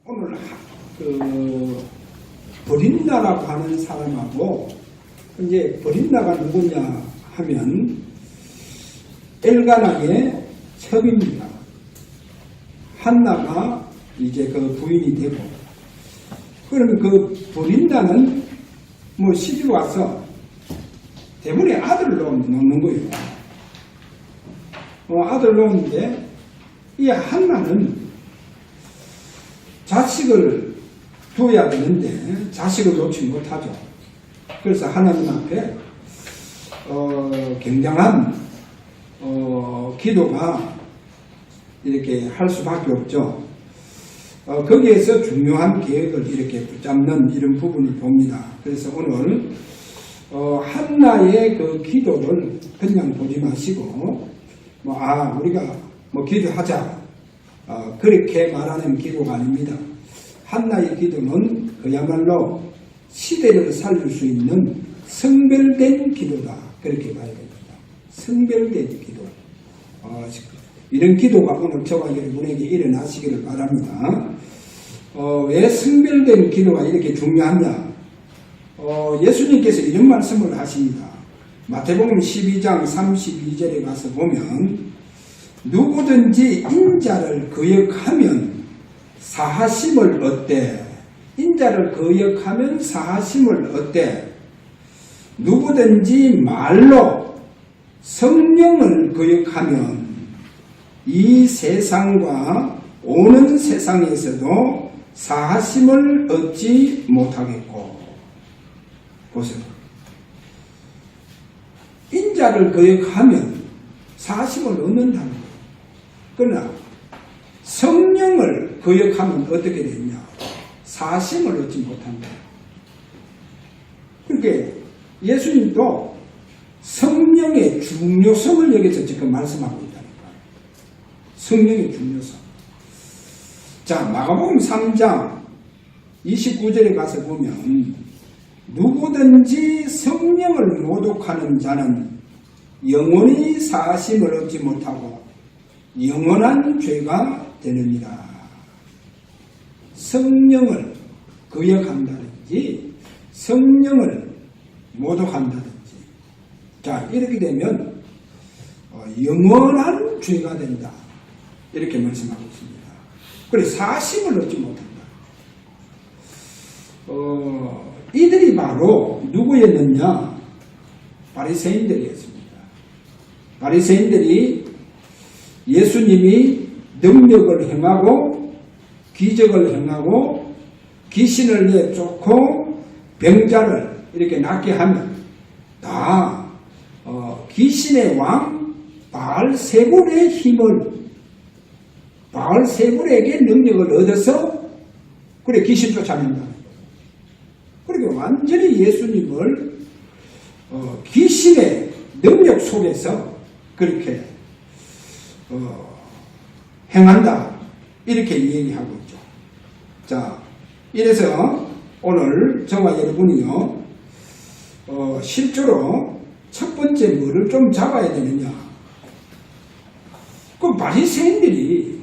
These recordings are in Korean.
오늘 버린나라고 하는 사람하고 이제 버린나가 누구냐 하면 엘가나의 첩입니다. 한나가 이제 그 부인이 되고, 그러면 그 버린나는 뭐 시집 와서 대부분의 아들을 놓는 거예요. 아들 놓는데 이 한나는 자식을 둬야 되는데 자식을 놓지 못하죠. 그래서 하나님 앞에 굉장한 기도가 이렇게 할 수밖에 없죠. 거기에서 중요한 계획을 이렇게 붙잡는 이런 부분을 봅니다. 그래서 오늘 한나의 그 기도를 그냥 보지 마시고 우리가 기도하자 그렇게 말하는 기도가 아닙니다. 한나의 기도는 그야말로 시대를 살릴 수 있는 성별된 기도다, 그렇게 봐야 됩니다. 성별된 기도. 이런 기도가 오늘 저와 여러분에게 일어나시기를 바랍니다. 왜 성별된 기도가 이렇게 중요하냐? 예수님께서 이런 말씀을 하십니다. 마태복음 12장 32절에 가서 보면 누구든지 인자를 거역하면 사하심을 얻되, 인자를 거역하면 사하심을 얻되, 누구든지 말로 성령을 거역하면 이 세상과 오는 세상에서도 사하심을 얻지 못하겠고. 보세요. 인자를 거역하면 사하심을 얻는다는 거예요. 그러나 성령을 거역하면 어떻게 되냐? 사하심을 얻지 못한다. 그러니까 예수님도 성령의 중요성을 여기서 지금 말씀하고 있다니까. 성령의 중요성. 자, 마가복음 3장 29절에 가서 보면 누구든지 성령을 모독하는 자는 영원히 사하심을 얻지 못하고 영원한 죄가 되느니라. 성령을 거역한다든지 성령을 모독한다든지, 자, 이렇게 되면 영원한 죄가 된다, 이렇게 말씀하고 있습니다. 그래서 사심을 얻지 못한다. 이들이 바로 누구였느냐? 바리새인들이었습니다. 바리새인들이 예수님이 능력을 행하고 기적을 행하고 귀신을 내쫓고 병자를 이렇게 낫게 하면 다 귀신의 왕 바알세불의 힘을, 바알세불에게 능력을 얻어서 그래 귀신 쫓아낸다. 그리고 완전히 예수님을 귀신의 능력 속에서 그렇게 행한다, 이렇게 얘기하고 있죠. 자, 이래서 오늘 저와 여러분이요, 실제로 첫 번째 뭐를 좀 잡아야 되느냐? 그 바리새인들이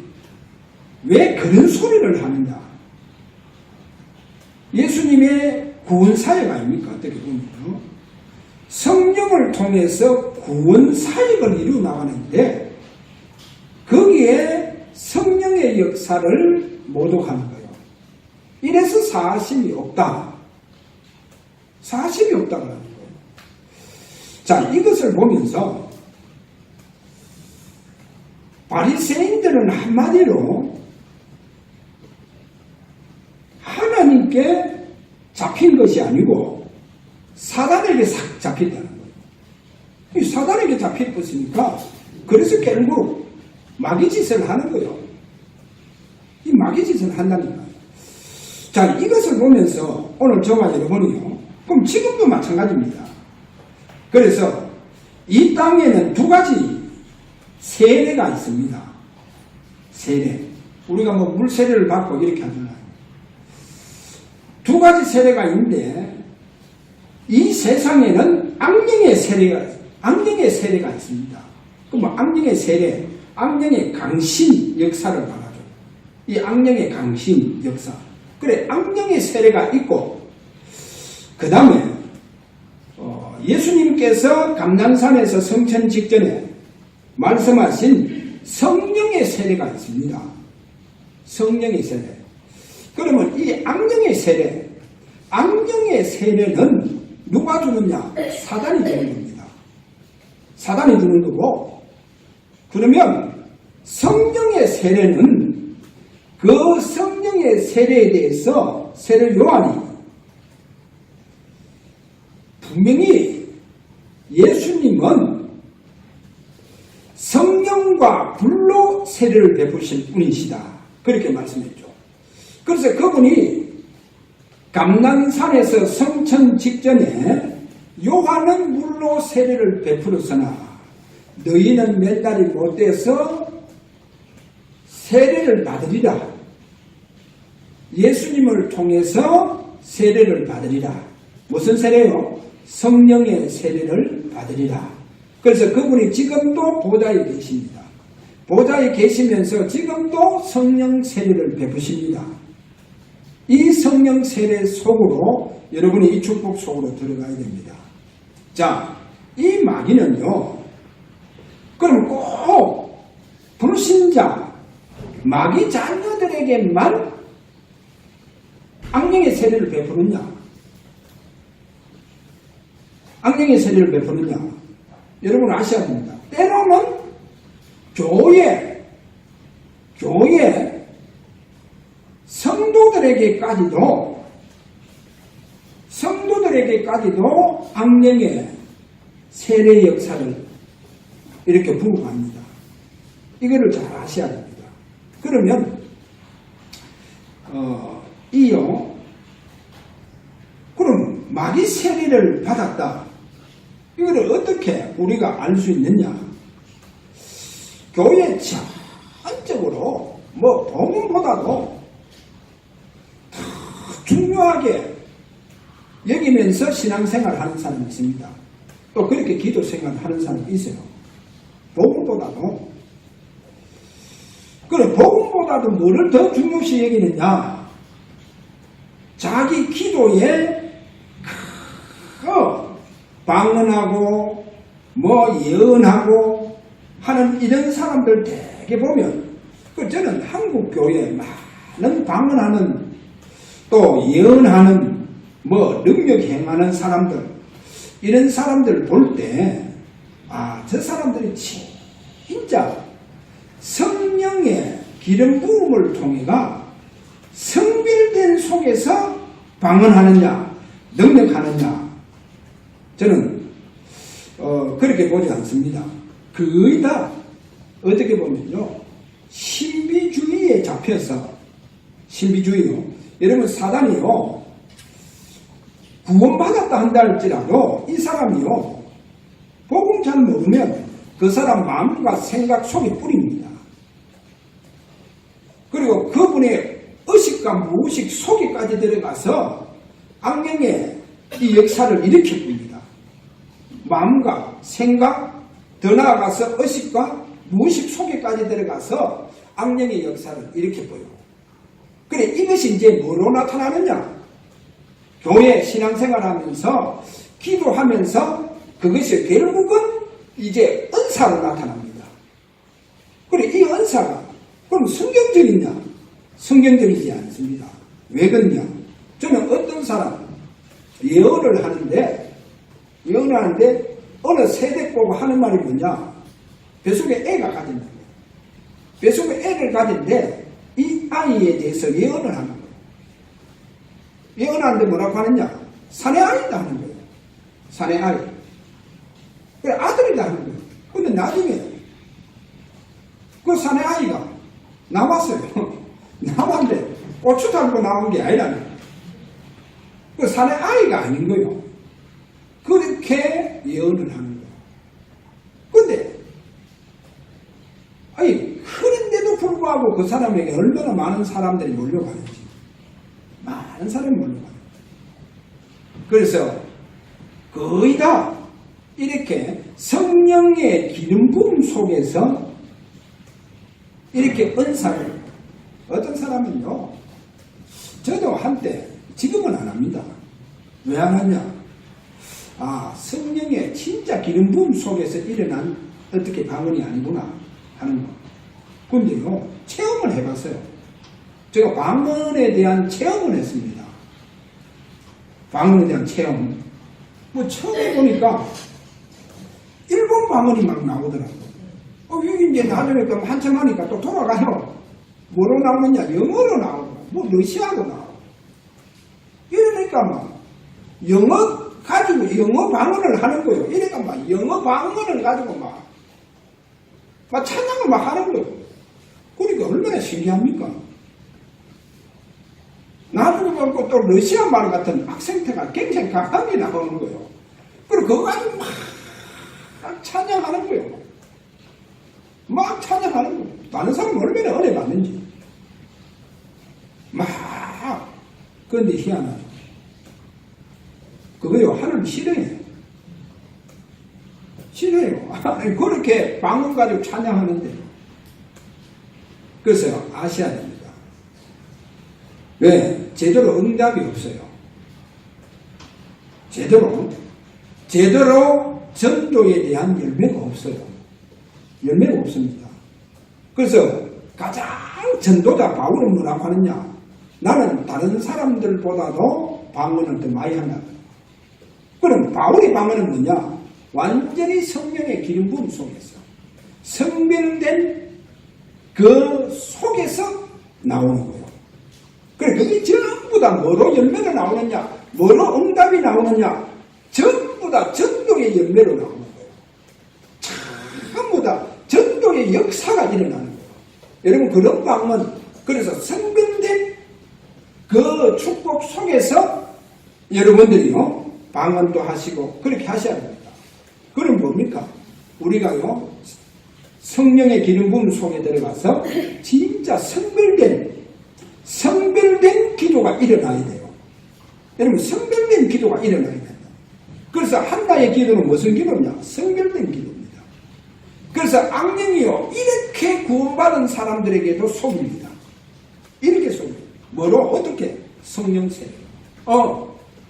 왜 그런 소리를 하느냐? 예수님의 구원 사역 아닙니까? 어떻게 보면요, 성령을 통해서 구원 사역을 이루어 나가는데 거기에 성령의 역사를 모독하는 거예요. 이래서 사심이 없다. 사심이 없다고 하는 거예요. 자, 이것을 보면서 바리새인들은 한마디로 하나님께 잡힌 것이 아니고 사단에게 잡힌다는 거예요. 이 사단에게 잡혔으니까 그래서 결국 마귀짓을 하는 거예요. 이 마귀짓을 한다니까. 자, 이것을 보면서 오늘 저와 여러분이요, 그럼 지금도 마찬가지입니다. 그래서 이 땅에는 두 가지 세례가 있습니다. 세례. 우리가 물 세례를 받고 이렇게 하잖아요. 두 가지 세례가 있는데 이 세상에는 악령의 세례가 있습니다. 그럼 악령의 세례, 악령의 강신 역사를 말하죠. 이 악령의 강심 역사. 그래, 악령의 세례가 있고, 그 다음에 예수님께서 감난산에서 성천 직전에 말씀하신 성령의 세례가 있습니다. 성령의 세례. 그러면 이 악령의 세례는 누가 주느냐? 사단이 주는 겁니다. 사단이 주는 거고, 그러면 성령의 세례는 그 성령의 세례에 대해서 세례 요한이 분명히 예수님은 성령과 불로 세례를 베푸신 분이시다. 그렇게 말씀했죠. 그래서 그분이 감난산에서 성천 직전에 요한은 물로 세례를 베풀었으나 너희는 몇 날이 못돼서 세례를 받으리라. 예수님을 통해서 세례를 받으리라. 무슨 세례요? 성령의 세례를 받으리라. 그래서 그분이 지금도 보좌에 계십니다. 보좌에 계시면서 지금도 성령 세례를 베푸십니다. 이 성령 세례 속으로 여러분이 이 축복 속으로 들어가야 됩니다. 자, 이 마귀는요, 그럼 꼭 불신자, 마귀 자녀들에게만 악령의 세례를 베푸느냐? 악령의 세례를 베푸느냐? 여러분 아셔야 됩니다. 때로는 교회 성도들에게까지도 악령의 세례 역사를 이렇게 부응합니다. 이거를 잘 아셔야 됩니다. 그러면 그럼 마귀 세례를 받았다. 이거를 어떻게 우리가 알 수 있느냐? 교회 전적으로 복음보다도 더 중요하게 여기면서 신앙생활 하는 사람이 있습니다. 또 그렇게 기도생활 하는 사람이 있어요. 복음보다도. 그래, 복음보다도 뭐를 더 중요시 여기느냐? 자기 기도에 방언하고 예언하고 하는 이런 사람들 되게 보면, 저는 한국 교회에 많은 방언하는 또 예언하는 능력 행하는 사람들, 이런 사람들 볼 때 저 사람들이 진짜 성령의 기름 부음을 통해가 성별된 속에서 방언하느냐 능력하느냐, 저는 그렇게 보지 않습니다. 거의 다 어떻게 보면요, 신비주의에 잡혀서, 신비주의요, 여러분 사단이요 구원받았다 한다 할지라도 이 사람이요 복음 잘 모르면 그 사람 마음과 생각 속에 뿌립니다. 그리고 그분의 의식과 무의식 속에까지 들어가서 악령의 이 역사를 일으켜 봅니다. 마음과 생각, 더 나아가서 의식과 무의식 속에까지 들어가서 악령의 역사를 일으켜 보여. 그래, 이것이 이제 뭐로 나타나느냐? 교회 신앙생활하면서 기도하면서 그것이 결국은 이제 은사로 나타납니다. 그래, 이 은사가 그럼 성경적이냐? 성경적이지 않습니다. 왜 그러냐? 저는 어떤 사람 예언을 하는데 어느 세대 보고 하는 말이 뭐냐? 뱃속에 애가 가진다. 뱃속에 애를 가진데 이 아이에 대해서 예언을 하는 거예요. 예언하는데 뭐라고 하느냐? 사내 아이다 하는 거예요. 사내 아이. 그래, 아들이다 하는 거예요. 근데 나중에 그 사내 아이가 나왔어요. 나왔는데 고추 달고 나온 게 아니라는 거예요. 그 사내 아이가 아닌 거예요. 그렇게 예언을 하는 거예요. 근데 그런데도 불구하고 그 사람에게 얼마나 많은 사람들이 몰려가는지, 많은 사람이 몰려가요. 그래서 거의 다 이렇게 성령의 기름 부음 속에서 이렇게 은사를, 어떤 사람은요, 저도 한때, 지금은 안 합니다. 왜 안 하냐? 성령의 진짜 기름 부음 속에서 일어난 어떻게 방언이 아니구나 하는 거. 근데요, 체험을 해봤어요. 제가 방언에 대한 체험을 했습니다. 방언에 대한 체험. 처음 해보니까 일본 방언이 막 나오더라고요. 여기 이제 나중에 또 한참 하니까 또 돌아가요. 뭐로 나오느냐? 영어로 나오고, 러시아로 나오고. 이러니까 막, 영어 가지고 영어 방언을 하는 거예요. 이러니까 막, 영어 방언을 가지고 막 찬양을 막 하는 거예요. 그러니까 얼마나 신기합니까? 나중에 보고 또 러시아 말 같은 악센트가 굉장히 강하게 나오는 거예요. 그리고 그거 가지고 막 찬양하는 거예요. 막 찬양하는 거예요. 다른 사람 얼마나 은혜 받는지. 그런데 희한하죠. 그거요, 하나님 싫어해요. 싫어해요. 그렇게 방언 가지고 찬양하는데. 그래서 아셔야 됩니다. 왜? 제대로 응답이 없어요. 제대로 전도에 대한 열매가 없어요. 열매가 없습니다. 그래서 가장 전도자 바울은 뭐라고 하느냐? 나는 다른 사람들보다도 방언을 더 많이 한다. 그럼 바울의 방언은 뭐냐? 완전히 성령의 기름 부음 속에서 성별된 그 속에서 나오는 거예요. 그래, 그게 전부 다 뭐로 열매가 나오느냐? 뭐로 응답이 나오느냐? 전부 다 전도의 열매로 나오는 거예요. 전부 다 전도의 역사가 일어나는 거예요. 여러분, 그런 방언, 그래서 성별된 그 축복 속에서 여러분들이요, 방언도 하시고 그렇게 하셔야 됩니다. 그럼 뭡니까? 우리가요, 성령의 기름 부음 속에 들어가서 진짜 성별된 기도가 일어나야 돼요. 여러분, 성별된 기도가 일어나야 된다. 그래서 한나의 기도는 무슨 기도냐? 성별된 기도입니다. 그래서 악령이요, 이렇게 구원받은 사람들에게도 속입니다. 이렇게 속입니다. 뭐로? 어떻게? 성령 세례.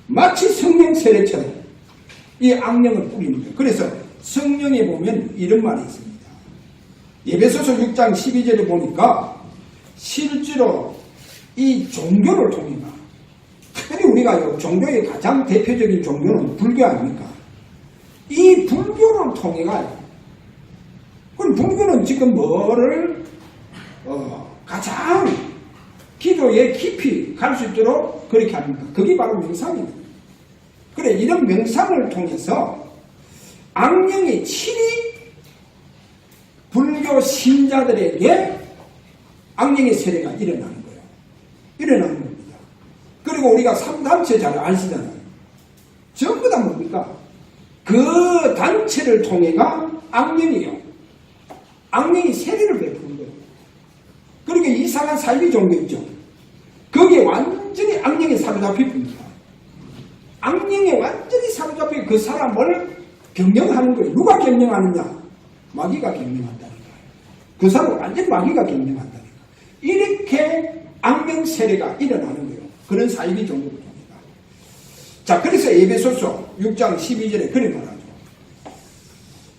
마치 성령 세례처럼 이 악령을 뿌립니다. 그래서 성령에 보면 이런 말이 있습니다. 에베소서 6장 12절에 보니까 실제로 이 종교를 통해가, 특별히 우리가 종교의 가장 대표적인 종교는 불교 아닙니까? 이 불교를 통해가, 그럼 불교는 지금 뭐를 가장 기도에 깊이 갈 수 있도록 그렇게 합니다. 그게 바로 명상입니다. 그래, 이런 명상을 통해서 악령의 친히 불교 신자들에게 악령의 세례가 일어나는 거예요. 일어나는 겁니다. 그리고 우리가 3단체 잘 아시잖아요. 전부 다 뭡니까? 그 단체를 통해가 악령이요, 악령이 세례를 베푸는 거예요. 그러니까 이상한 사이비 종교 있죠. 거기에 완전히 악령이 사로잡힙니다. 악령에 완전히 사로잡힌 그 사람을 경영하는 거예요. 누가 경영하느냐? 마귀가 경영한다는 거예요. 그 사람을 완전히 마귀가 경영한다는 거예요. 이렇게 악령 세례가 일어나는 거예요. 그런 사이비 종교를 통해서. 자, 그래서 에베소서 6장 12절에 그래 말하죠.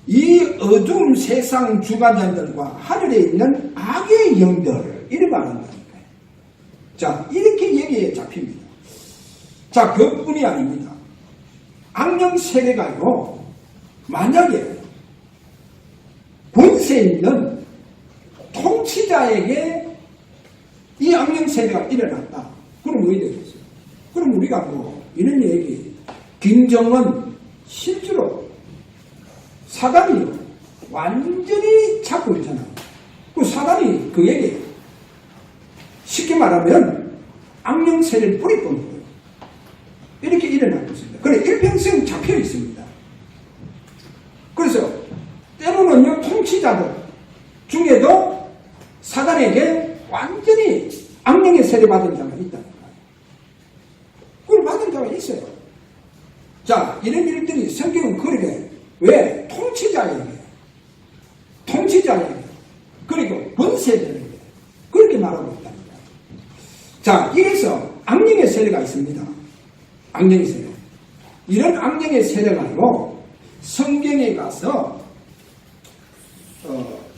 이 어두운 세상 주관자들과 하늘에 있는 악의 영들을 이래 말한다니까요. 자, 이렇게 얘기에 잡힙니다. 자, 그뿐이 아닙니다. 악령 세례가요, 만약에 권세 있는 통치자에게 이 악령 세례가 일어났다. 그럼 뭐 되겠어요? 그럼 우리가 이런 얘기, 김정은 실제로 사단이 완전히 잡고 있잖아요. 그 사단이 그에게 쉽게 말하면 악령 세례를 뿌리뿌는 거예요. 이렇게 일어나고 있습니다. 그래, 일평생 잡혀 있습니다. 그래서 때로는요, 통치자들 중에도 사단에게 완전히 악령의 세례 받은 자가 있다는 거예요. 그걸 받은 자가 있어요. 자, 이런 일들이 성경은 그러게, 왜? 통치자에게, 그리고 권세자에게 그렇게 말하고 있다는 거예요. 자, 이래서 악령의 세례가 있습니다. 악령의 세례. 이런 악령의 세례가요, 성경에 가서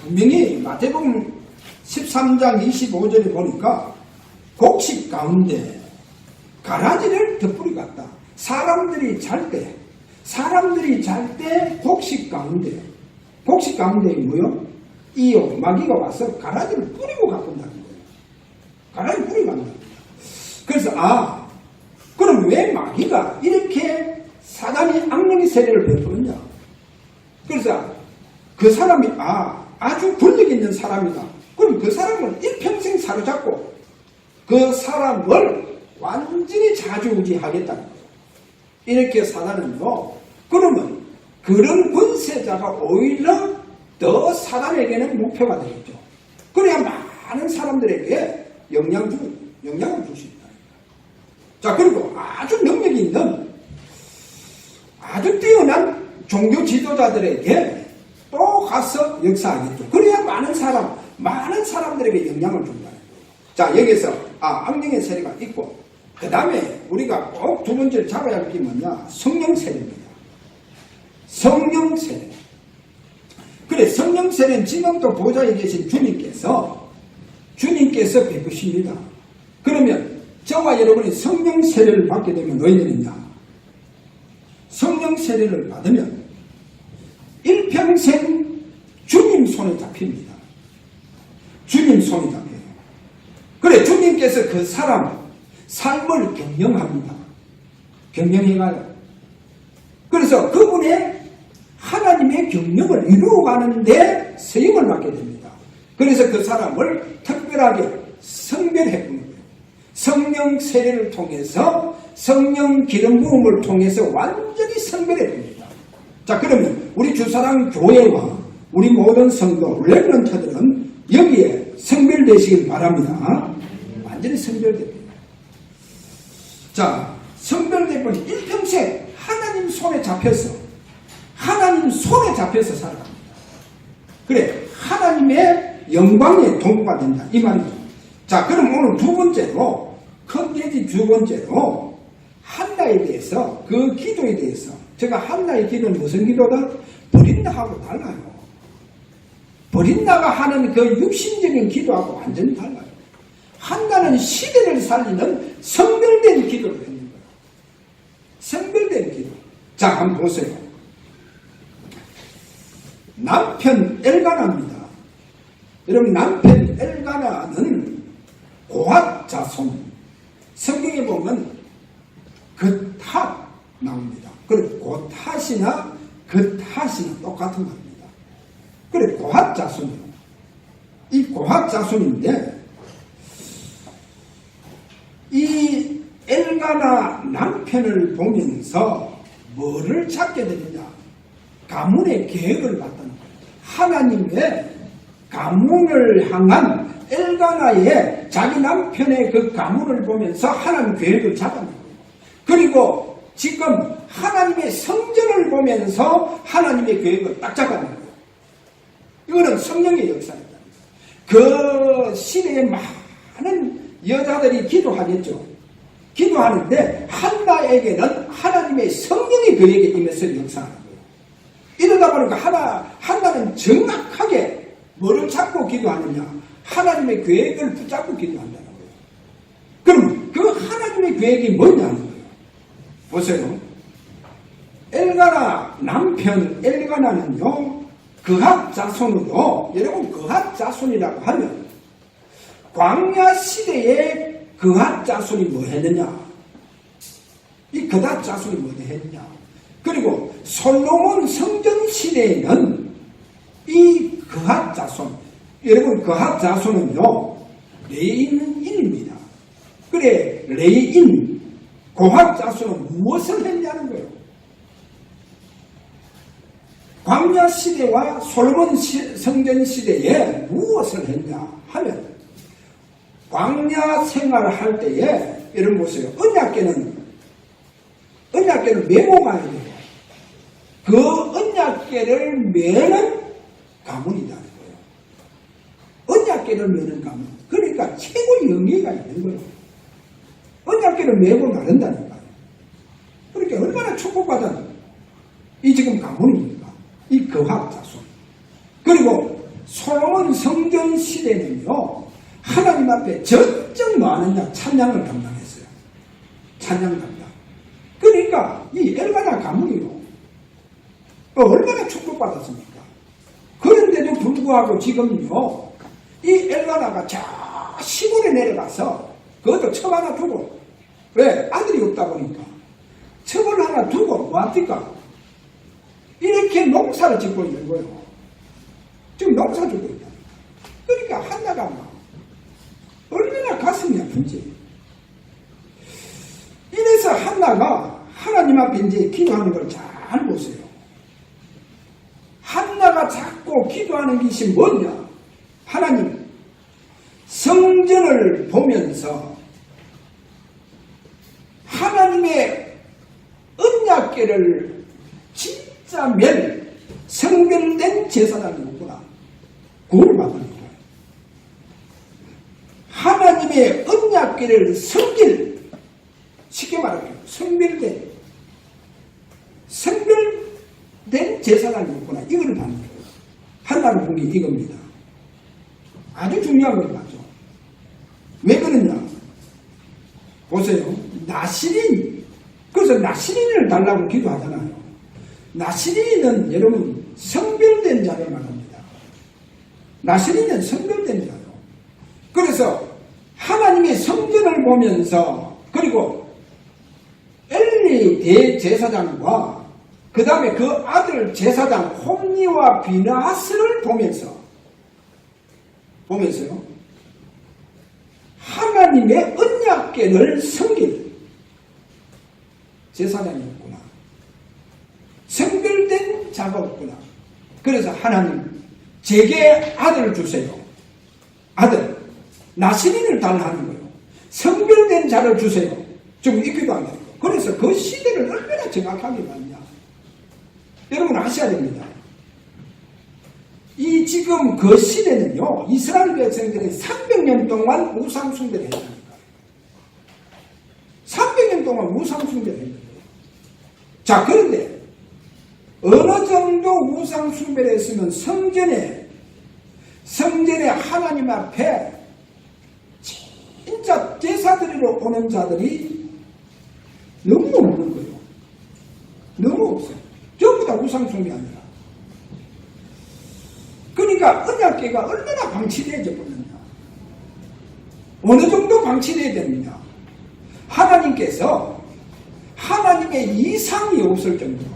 분명히 마태복음 13장 25절에 보니까 곡식 가운데 가라지를 덧뿌리 같다. 사람들이 잘 때 곡식 가운데 뭐요? 이요 마귀가 와서 가라지를 뿌리고 가본다는 거예요. 가라지 뿌리고 간다. 그래서 그럼 왜 마귀가 이렇게 사단이 악령의 세례를 베푸느냐? 그래서 그 사람이 아주 권력 있는 사람이다. 그럼 그 사람을 일평생 사로잡고 그 사람을 완전히 좌지우지하겠다는 거예요. 이렇게 사단은요. 그러면 그런 권세자가 오히려 더 사단에게는 목표가 되겠죠. 그래야 많은 사람들에게 영향을 줄 수 있다. 자, 그리고 아주 능력이 있는 아주 뛰어난 종교 지도자들에게 또 가서 역사하겠죠. 그래야 많은 사람들에게 영향을 준다. 자, 여기서 악령의 세례가 있고, 그 다음에 우리가 꼭 두 번째로 잡아야 할 게 뭐냐? 성령 세례입니다. 성령 세례. 그래, 성령 세례는 지금도 보좌에 계신 주님께서 베푸십니다. 그러면 저와 여러분이 성령 세례를 받게 되면 어떻게 되느냐? 성령 세례를 받으면 일평생 주님 손에 잡힙니다. 주님 손에 잡혀요. 그래, 주님께서 그 사람 삶을 경영합니다. 경영해가요. 그래서 그분의 하나님의 경영을 이루어가는데 쓰임을 받게 됩니다. 그래서 그 사람을 특별하게 성별해 부는 거예요. 성령 세례를 통해서, 성령 기름 부음을 통해서 완전히 성별해 줍니다. 자, 그러면 우리 주사랑 교회와 우리 모든 성도 렘넌트들은 여기에 성별되시길 바랍니다. 완전히 성별됩니다. 자, 성별되면 일평생 하나님 손에 잡혀서 살아갑니다. 그래, 하나님의 영광의 동부가 된다, 이 말이죠. 자, 그럼 오늘 두 번째로, 컨텐츠 두 번째로 한나에 대해서, 그 기도에 대해서, 제가 한나의 기도는 무슨 기도다? 버린다하고 달라요. 버린다가 하는 그 육신적인 기도하고 완전히 달라요. 한나는 시대를 살리는 성별된 기도를 했는 거예요. 성별된 기도. 자, 한번 보세요. 남편 엘가나입니다. 여러분, 남편 엘가나는 고핫 자손. 성경에 보면 그탓 나옵니다. 그래, 고탓이나 그탓이나 똑같은 겁니다. 그래, 고핫 자손이요. 이 고핫 자손인데, 이 엘가나 남편을 보면서 뭐를 찾게 되느냐? 가문의 계획을 봤다는 거예요. 하나님의 가문을 향한 엘가나의 자기 남편의 그 가문을 보면서 하나님 계획을 잡아낸 거예요. 그리고 지금 하나님의 성전을 보면서 하나님의 계획을 딱 잡아낸 거예요. 이거는 성령의 역사입니다. 그 시대에 많은 여자들이 기도하겠죠. 기도하는데 한나에게는 하나님의 성령이 그에게 임해서 역사하는 거예요. 이러다 보니까 한나는 정확하게 뭐를 잡고 기도하느냐? 하나님의 계획을 붙잡고 기도한다는 거예요. 그럼 그 하나님의 계획이 뭐냐는 거예요. 보세요. 엘가나 남편 엘가나는요, 그핫 자손으로, 여러분 그핫 자손이라고 하면 광야 시대에 그핫 자손이 뭐 했느냐? 이 그핫 자손이 뭐 했느냐? 그리고 솔로몬 성전 시대에는 이 그핫 자손, 여러분 그핫 자손은요 레인인입니다. 그래, 레인 고핫 자손은 무엇을 했냐는 거예요. 광야 시대와 솔로몬 성전 시대에 무엇을 했냐 하면, 광야 생활을 할 때에 여러분 보세요. 언약궤는 메고 가야 돼요. 그 언약궤를 메는 가문이라는 거예요. 언약궤를 메는 가문. 그러니까 최고의 영예가 있는 거예요. 언약궤를 메고 나른다니까요. 그러니까 얼마나 축복받은 이 지금 가문입니까? 이 거학 자손. 그리고 솔로몬 성전 시대는요, 하나님 앞에 전적 뭐 하느냐? 찬양을 담당했어요. 찬양 담당. 그러니까 이 엘가나 가문이요, 얼마나 축복받았습니까? 그런데도 불구하고 지금요, 이 엘가나가 저 시골에 내려가서 그것도 첩 하나 두고, 왜? 아들이 없다 보니까 첩을 하나 두고 뭐합니까? 이렇게 농사를 짓고 있는 거예요. 지금 농사 짓고 있다. 그러니까 한나가 막 얼마나 가슴이 아픈지. 이래서 한나가 하나님 앞에 이제 기도하는 걸 잘 보세요. 한나가 자꾸 기도하는 것이 뭐냐? 하나님, 성전을 보면서 하나님의 언약궤를 진짜 성별된 제사장이 있구나. 구원을 받는 거예요. 하나님의 언약궤를 쉽게 말하면 성별된 제사장이 있구나. 이걸 받는 거예요. 한나를 본 게 이겁니다. 아주 중요한 걸 맞죠. 왜 그러냐? 보세요. 나시린. 그래서 나시린을 달라고 기도하잖아요. 나시린은 여러분 성별된 자를 말합니다. 나시린은 성별된 자요. 그래서 하나님의 성전을 보면서, 그리고 엘리 대제사장과 그 다음에 그 아들 제사장 홈니와 비나하스를 보면서요, 하나님의 언약궤를 섬길 제사장이었구나. 성별된 자가 없구나. 그래서 하나님, 제게 아들을 주세요. 아들, 나시린을 달라는 거예요. 성별된 자를 주세요. 좀 있기도 안 해요. 그래서 그 시대를 얼마나 정확하게 봤냐. 여러분 아셔야 됩니다. 이 지금 그 시대는요, 이스라엘 백성들이 300년 동안 우상숭배를 했다니까요. 300년 동안 우상숭배를 했는데, 자, 그런데 어느 정도 우상숭배를 했으면 성전에 하나님 앞에 진짜 제사 드리러 오는 자들이 너무 없는 거예요. 너무 없어요. 전부 다 우상숭배 아니라. 그러니까 언약궤가 얼마나 방치되어져 버렸냐. 어느 정도 방치되어야 됩니다. 하나님께서 하나님의 이상이 없을 정도로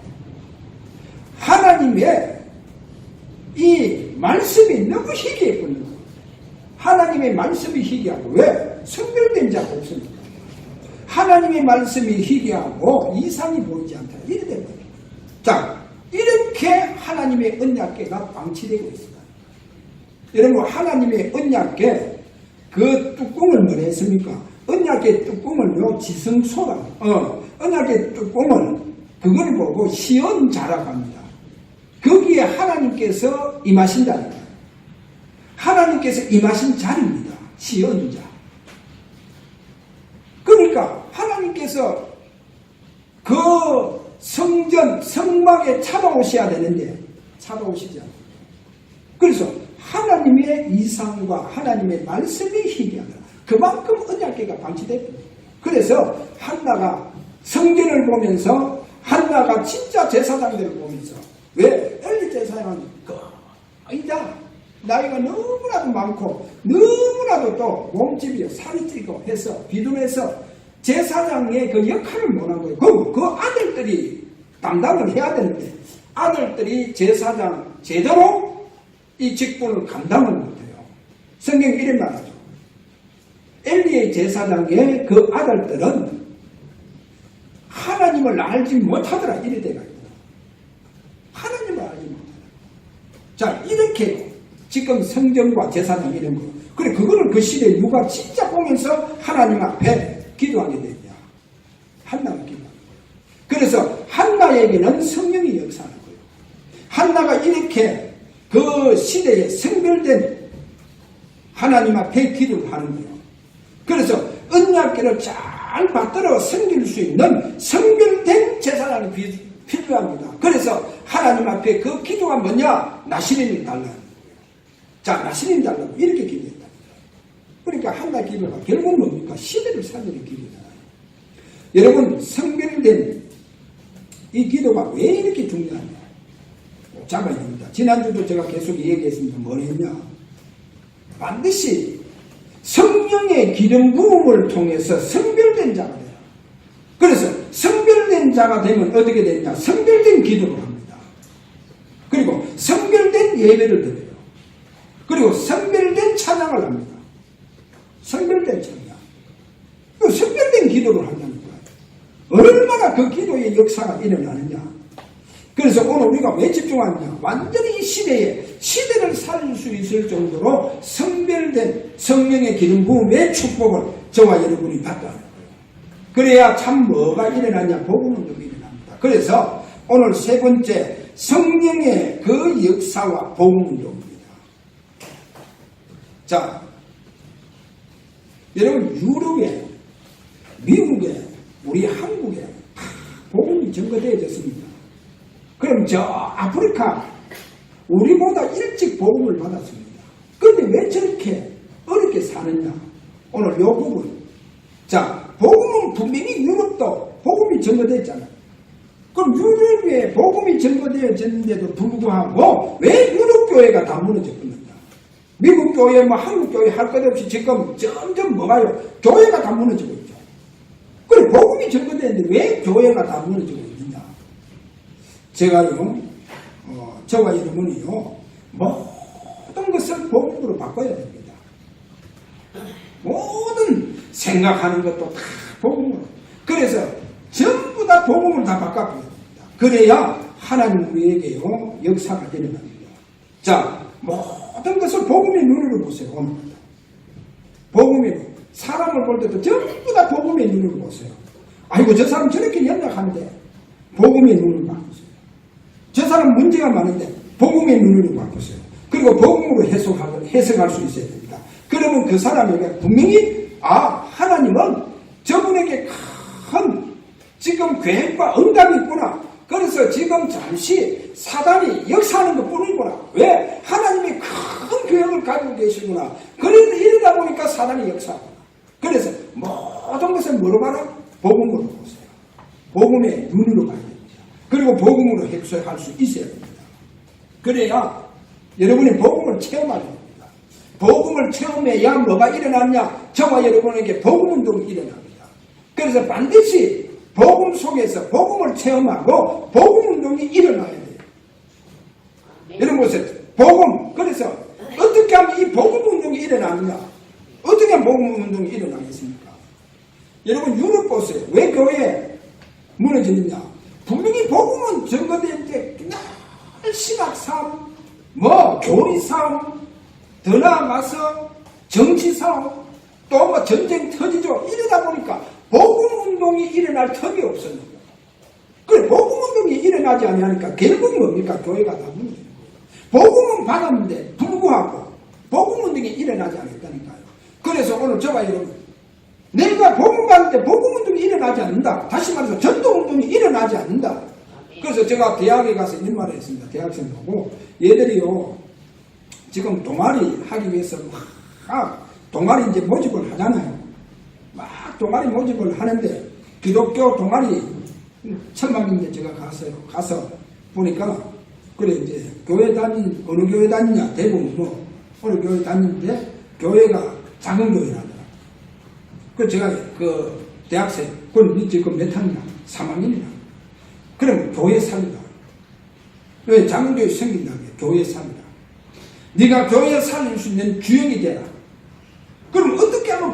하나님의 이 말씀이 너무 희귀했군요. 하나님의 말씀이 희귀하고, 왜? 성별된 자가 없으니까. 하나님의 말씀이 희귀하고 이상이 보이지 않다. 이래 된 거예요. 자, 이렇게 하나님의 언약궤가 방치되고 있습니다. 여러분, 하나님의 언약궤 그 뚜껑을 뭘 했습니까? 언약궤 뚜껑을요, 지성소라. 언약궤 뚜껑을 그걸 보고 시언자라고 합니다. 거기에 하나님께서 임하신다는 거예요. 하나님께서 임하신 자리입니다. 시언자. 그러니까 하나님께서 그 성전, 성막에 찾아오셔야 되는데 찾아오시지 않아요. 그래서 하나님의 이상과 하나님의 말씀이 희귀하다. 그만큼 언약궤가 방치됐다. 그래서 한나가 성전을 보면서, 한나가 진짜 제사장들을 보면서, 왜? 엘리 제사장은 아니다. 나이가 너무나도 많고 너무나도 또 몸집이 살이 찌고 해서 비둔해서 제사장의 그 역할을 못한 거예요. 그 아들들이 담당을 해야 되는데 아들들이 제사장 제대로 이 직분을 감당을 못해요. 성경이 이런 말하죠. 엘리의 제사장의 그 아들들은 하나님을 알지 못하더라. 이래 돼가지고 하나님을 알지 못하더라. 자, 이렇게 지금 성전과 제사장 이런 거. 그래, 그거를 그 시대에 누가 진짜 보면서 하나님 앞에 기도하게 되냐. 한나가 기도하는 거예요. 그래서 한나에게는 성령이 역사하는 거예요. 한나가 이렇게 그 시대에 성별된 하나님 앞에 기도를 하는 거예요. 그래서 언약궤를 쫙 잘 받들어 섬길 수 있는 성별된 제사장이 필요합니다. 그래서 하나님 앞에 그 기도가 뭐냐? 나시린을 달라는 거예요. 자, 나시린 달라고 이렇게 기도했다. 그러니까 한나 기도가 결국 뭡니까? 시대를 살리는 기도잖아요. 여러분, 성별된 이 기도가 왜 이렇게 중요하냐? 꼭 잡아야 됩니다. 지난주도 제가 계속 얘기했습니다. 뭐랬냐? 반드시 성령의 기름 부음을 통해서 성별된 자가 돼요. 그래서 성별된 자가 되면 어떻게 되냐? 성별된 기도를 합니다. 그리고 성별된 예배를 드려요. 그리고 성별된 찬양을 합니다. 성별된 찬양. 성별된 기도를 한다는 거예요. 얼마나 그 기도의 역사가 일어나느냐. 그래서 오늘 우리가 왜 집중하느냐. 완전히 이 시대를 살릴 수 있을 정도로 성별된 성령의 기름 부음의 축복을 저와 여러분이 받다. 그래야 참 뭐가 일어나냐. 복음운동이 일어납니다. 그래서 오늘 세 번째 성령의 그 역사와 복음운동입니다. 자, 여러분 유럽에, 미국에, 우리 한국에 다 복음이 증거되어졌습니다. 그럼 저 아프리카 우리보다 일찍 복음을 받았습니다. 그런데 왜 저렇게 어렵게 사느냐? 오늘 요 부분. 자, 복음은 분명히 유럽도 복음이 증거됐잖아요. 그럼 유럽에 복음이 증거되어졌는데도 불구하고 왜 유럽 교회가 다 무너졌느냐? 미국 교회, 한국 교회 할 것 없이 지금 점점 뭐가요? 교회가 다 무너지고 있죠. 그래, 복음이 증거되는데 왜 교회가 다 무너지고 있느냐? 제가요, 저와 여러분이요, 모든 것을 복음으로 바꿔야 됩니다. 모든 생각하는 것도 다 복음으로. 그래서 전부 다 복음을 다 바꿔야 됩니다. 그래야 하나님 우리에게요, 역사가 일어납니다. 자, 모든 것을 복음의 눈으로 보세요. 오늘부터. 복음의 눈. 사람을 볼 때도 전부 다 복음의 눈으로 보세요. 아이고, 저 사람 저렇게 연약한데 복음의 눈을 바꾸세요. 저 사람 문제가 많은데 복음의 눈으로 바꾸세요. 그리고 복음으로 해석할 수 있어야 됩니다. 그러면 그 사람에게 분명히 하나님은 저분에게 큰 지금 계획과 응답이 있구나. 그래서 지금 잠시 사단이 역사하는 것 뿐이구나. 왜? 하나님이 큰 계획을 가지고 계시구나. 그래서 이러다 보니까 사단이 역사하구나. 그래서 모든 것을 뭐로 봐라? 복음으로 보세요. 복음의 눈으로 봐야 됩니다. 그리고 복음으로 해석할 수 있어야 됩니다. 그래야 여러분이 복음을 체험해야 됩니다. 복음을 체험해야 뭐가 일어나느냐? 저와 여러분에게 복음운동이 일어납니다. 그래서 반드시 복음 속에서 복음을 체험하고 복음운동이 일어나야 돼요. 여러분 보세요. 복음. 그래서 어떻게 하면 이 복음운동이 일어나느냐? 어떻게 하면 복음운동이 일어나겠습니까? 여러분 유럽 보세요. 왜 교회 무너지느냐? 분명히 복음은 증거될 때 날 신학싸움, 교리싸움, 더 나아가서 정치싸움, 또 전쟁 터지죠. 이러다 보니까 복음운동이 일어날 턱이 없었는 거예요. 그래, 복음운동이 일어나지 않으니까 결국 뭡니까? 교회가 다 무너지는 거예요. 복음은 받았는데 불구하고 복음운동이 일어나지 않았다니까요. 그래서 오늘 저와 여러분, 내가 복음 받는데 복음운동이 일어나지 않는다. 다시 말해서 전도운동이 일어나지 않는다. 그래서 제가 대학에 가서 이런 말을 했습니다. 대학생하고 얘들이요, 지금 동아리 하기 위해서 동아리 이제 모집을 하잖아요. 동아리 모집을 하는데 기독교 동아리 천막인데 제가 가서 보니까 그래 이제 교회 어느 교회 다니냐? 대부분 어느 교회 다니는데 교회가 작은 교회라더라. 그래서 제가 그 대학생 그건 지금 몇 학년? 3학년이라. 그럼 교회 살리라. 왜 작은 교회 생긴다고 해? 교회 살리라. 네가 교회 살릴 수 있는 주역이 되라. 그럼 어떻게 하면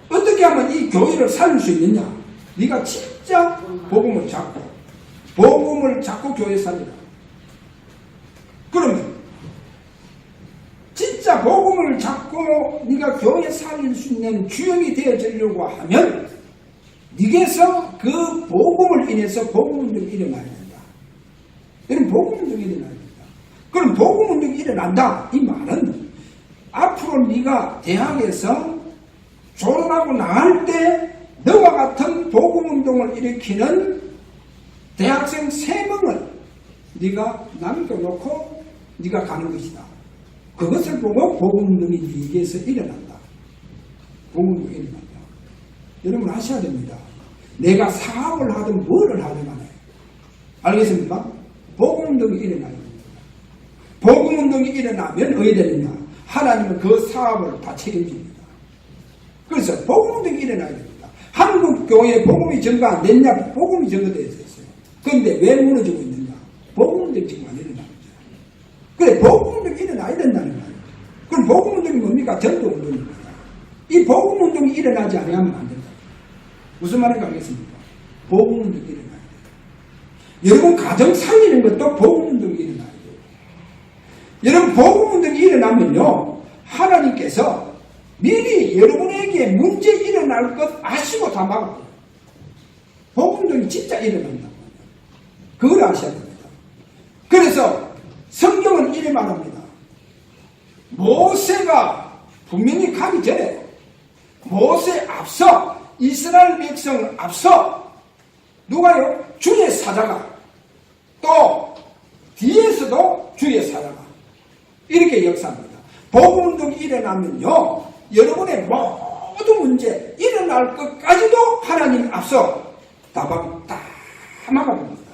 어떻게 하면 이 교회를 살릴 수 있느냐? 네가 진짜 복음을 잡고 교회 살리라. 그러면 진짜 복음을 잡고 네가 교회 살릴 수 있는 주역이 되어지려고 하면 네게서 그 복음을 인해서 복음운동이 일어나야 된다. 여러분 복음운동이 일어나야 된다. 그럼 복음운동이 일어난다. 이 말은 앞으로 네가 대학에서 졸업하고 나갈 때 너와 같은 복음운동을 일으키는 대학생 3명을 네가 남겨놓고 네가 가는 것이다. 그것을 보고 복음운동이 네게서 일어난다. 복음운동이 일어난다. 여러분 아셔야 됩니다. 내가 사업을 하든 뭐를 하든 간에 알겠습니까? 복음운동이 일어나야 됩니다. 복음운동이 일어나면 어떻게 되느냐? 하나님은 그 사업을 다 책임집니다. 그래서 복음운동이 일어나야 됩니다. 한국 교회에 복음이 증거 안 됐냐? 복음이 증거되어 있어요. 그런데 왜 무너지고 있느냐? 복음운동이 지금 안 일어나는 거죠. 그래, 복음운동이 일어나야 된다는 거예요. 그럼 복음운동이 뭡니까? 전도운동입니다. 이 복음운동이 일어나지 않으면 안 된다. 무슨 말인가 알겠습니까? 복음운동이 일어나야 돼요. 여러분 가정 살리는 것도 복음운동이 일어나야 돼요. 여러분 복음운동이 일어나면요, 하나님께서 미리 여러분에게 문제 일어날 것 아시고 다 막아요. 복음운동이 진짜 일어난다고. 그걸 아셔야 됩니다. 그래서 성경은 이래 말합니다. 모세가 분명히 가기 전에 모세 앞서 이스라엘 백성을 앞서 누가요? 주의 사자가 또 뒤에서도 주의 사자가 이렇게 역사합니다. 복음운동이 일어나면요, 여러분의 모든 문제 일어날 것까지도 하나님 앞서 다 막아봅니다.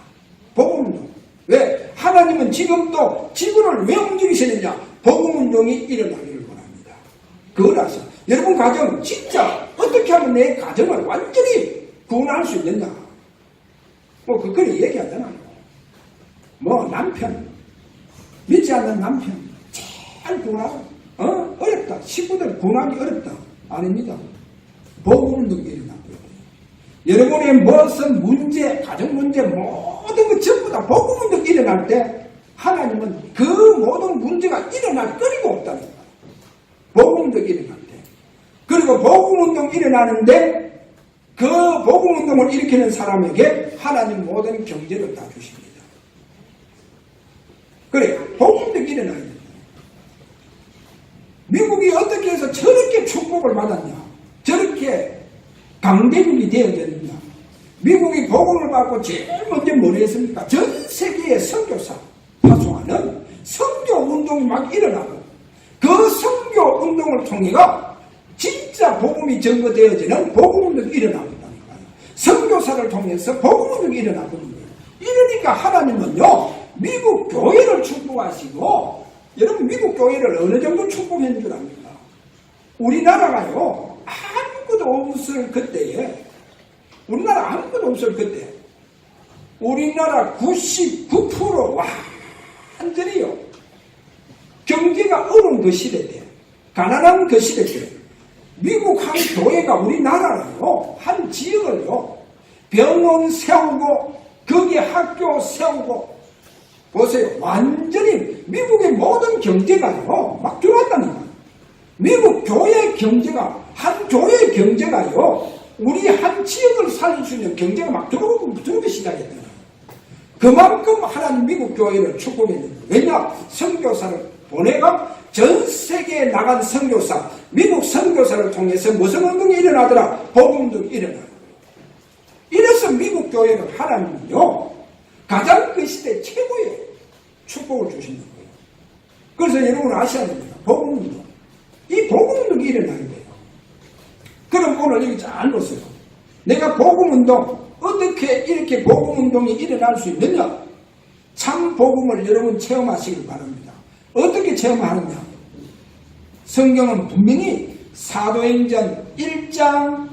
복음운동. 왜? 하나님은 지금도 지구를 왜 움직이시느냐? 복음운동이 일어나기를 원합니다. 그걸 아셔. 여러분 가정 진짜 어떻게 하면 내 가정을 완전히 구원할 수 있느냐? 뭐 그거를 얘기하잖아요. 뭐 남편, 믿지 않는 남편 잘 구원하고 어렵다. 식구들 구원하기 어렵다. 아닙니다. 복음운동이 일어나고요. 여러분의 무슨 문제, 가정 문제 모든 것 전부 다 복음운동이 일어날 때 하나님은 그 모든 문제가 일어날 거리가 없다는 거예요. 복음운동이 일어날 때. 그리고 복음운동이 일어나는데 그 복음운동을 일으키는 사람에게 하나님 모든 경제를 다 주십니다. 그래, 복음운동이 일어나야 됩니다. 미국이 어떻게 해서 저렇게 축복을 받았냐? 저렇게 강대국이 되어졌느냐? 미국이 복음을 받고 제일 먼저 뭘 했습니까? 전 세계의 선교사 파송하는 선교운동이 막 일어나고 그 선교운동을 통해가 진짜 복음이 증거되어지는 복음운동이 일어나고 있다니까요. 선교사를 통해서 복음운동이 일어나거든요. 이러니까 하나님은요, 미국 교회를 축복하시고, 여러분 미국 교회를 어느 정도 축복했는 줄 압니까? 우리나라가요, 아무것도 없을 그때에, 우리나라 아무것도 없을 그때, 우리나라 99% 완전히요, 경제가 어려운 그 시대 때, 가난한 그 시대 때, 미국 한 교회가 우리나라요, 한 지역을요, 병원 세우고, 거기에 학교 세우고, 보세요. 완전히 미국의 모든 경제가요, 막 들어왔다는 거예요. 미국 교회 경제가, 한 교회 경제가요, 우리 한 지역을 살릴 수 있는 경제가 막 들어오기 시작했다는 거예요. 그만큼 하나님 미국 교회를 축복했는데, 왜냐? 선교사를 보내가 전 세계에 나간 선교사, 미국 선교사를 통해서 무슨 운동이 일어나더라? 복음운동이 일어나요. 이래서 미국 교회는 하나님은요, 가장 그 시대 최고의 축복을 주시는 거예요. 그래서 여러분 아셔야 됩니다. 복음운동. 이 복음운동이 일어나야 돼요. 그럼 오늘 여기 잘 보세요. 내가 복음운동, 어떻게 이렇게 복음운동이 일어날 수 있느냐? 참 복음을 여러분 체험하시길 바랍니다. 어떻게 체험하느냐? 성경은 분명히 사도행전 1장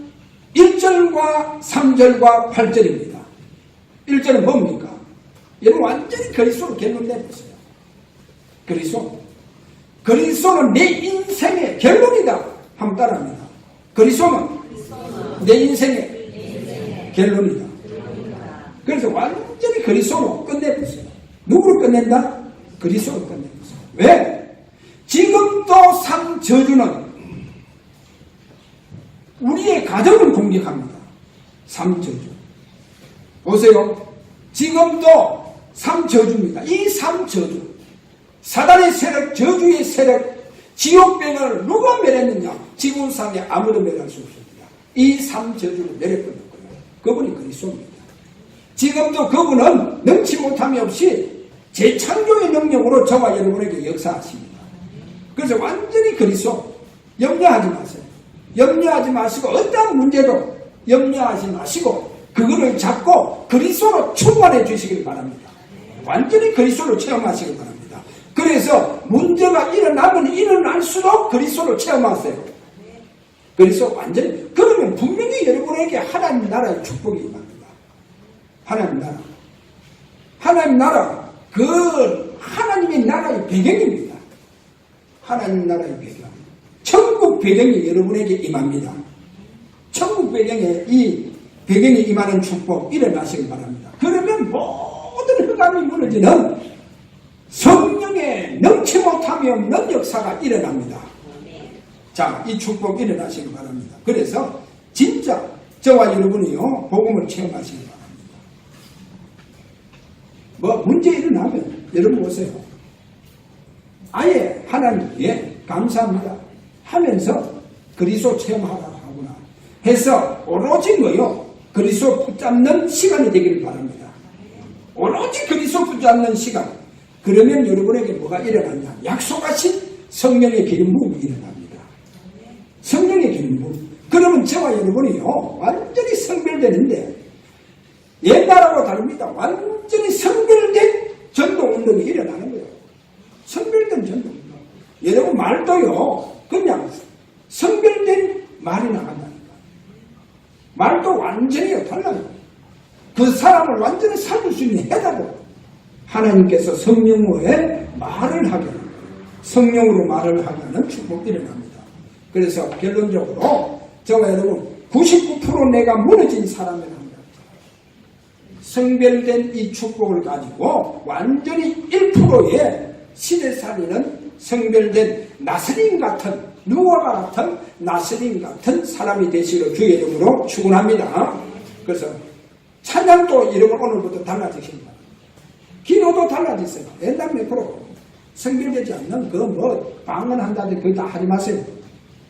1절과 3절과 8절입니다. 1절은 뭡니까? 여러분 완전히 그리스도로 결론내보세요. 그리스도는 내 인생의 결론이다. 한번 따라합니다. 그리스도는 내 인생의 결론이다. 그래서 완전히 그리스도로 끝내보세요. 누구로 끝낸다? 그리스도로 끝내보세요. 왜? 지금도 삼저주는 우리의 가정을 공격합니다. 삼저주. 보세요. 지금도 삼저주입니다. 이 삼저주. 사단의 세력, 저주의 세력, 지옥병을 누가 멸했느냐? 지구상에 아무도 멸할 수 없습니다. 이 삶 저주를 내려버렸고요. 그분이 그리스도입니다. 지금도 그분은 능치 못함이 없이 재창조의 능력으로 저와 여러분에게 역사하십니다. 그래서 완전히 그리스도. 염려하지 마세요. 염려하지 마시고 어떠한 문제도 염려하지 마시고 그거를 잡고 그리스도로 충만해 주시길 바랍니다. 완전히 그리스도를 체험하시길 바랍니다. 그래서 문제가 일어나면 일어날수록 그리스도를 체험하세요. 그래서 완전히 그러면 분명히 여러분에게 하나님 나라의 축복이 임합니다. 하나님 나라. 하나님 나라. 그 하나님의 나라의 배경입니다. 하나님 나라의 배경. 천국 배경이 여러분에게 임합니다. 천국 배경에 이 배경이 임하는 축복 일어나시길 바랍니다. 그러면 모든 흑암이 무너지는 성령의 넘치 못함이 없는 역사가 일어납니다. 자, 이 축복 일어나시길 바랍니다. 그래서 진짜 저와 여러분이요 복음을 체험하시길 바랍니다. 뭐 문제 일어나면 여러분 보세요. 아예 하나님께 감사합니다 하면서 그리스도 체험하라고 하구나 해서 오로지 뭐요? 그리스도 붙잡는 시간이 되기를 바랍니다. 오로지 그리스도 붙잡는 시간. 그러면 여러분에게 뭐가 일어나냐? 약속하신 성령의 기름 부음이 일어납니다. 성령의 기름 부음. 그러면 저와 여러분이요 완전히 성별되는데 옛날하고 다릅니다. 완전히 성별된 전도운동이 일어나는 거예요. 성별된 전도운동. 여러분 말도요 그냥 성별된 말이 나간다니까. 말도 완전히 달라요. 그 사람을 완전히 살릴 수 있는 해답을 하나님께서 성령으로의 말을 하게 합니다. 성령으로 말을 하게 하는 축복이 일어납니다. 그래서 결론적으로 저와 여러분 99% 내가 무너진 사람이랍니다. 성별된 이 축복을 가지고 완전히 1%의 시대 살리는 성별된 나스린 같은 누가와 같은 나스린 같은 사람이 되시기를 주의 이름으로 축원합니다. 그래서 찬양도 이름을 오늘부터 달라지십니다. 기도도 달라지세요. 옛날 몇 프로 성별되지 않는 그 뭐 방언한다든지 그거 다 하지 마세요.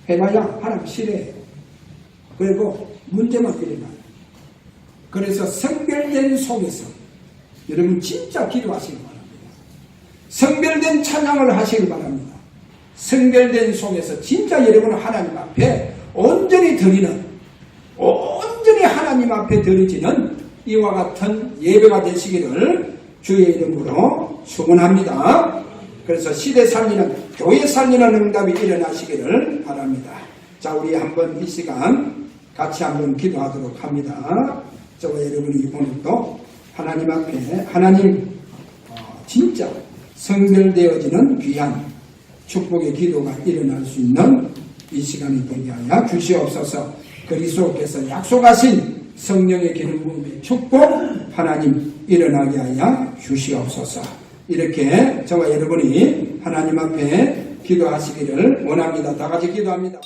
해봐야 하나님 싫어해요. 그리고 문제만 일어나요. 그래서 성별된 속에서 여러분 진짜 기도하시기 바랍니다. 성별된 찬양을 하시기 바랍니다. 성별된 속에서 진짜 여러분은 하나님 앞에 온전히 드리는 온전히 하나님 앞에 드려지는 이와 같은 예배가 되시기를 주의 이름으로 축원합니다. 그래서 시대 살리는 교회 살리는 응답이 일어나시기를 바랍니다. 자, 우리 한번 이 시간 같이 한번 기도하도록 합니다. 저와 여러분이 오늘도 하나님 앞에 하나님 진짜 성별되어지는 귀한 축복의 기도가 일어날 수 있는 이 시간이 되게 하여 주시옵소서. 그리스도께서 약속하신 성령의 기름 부음의 축복 하나님 일어나게 하여 주시옵소서. 이렇게 저와 여러분이 하나님 앞에 기도하시기를 원합니다. 다 같이 기도합니다.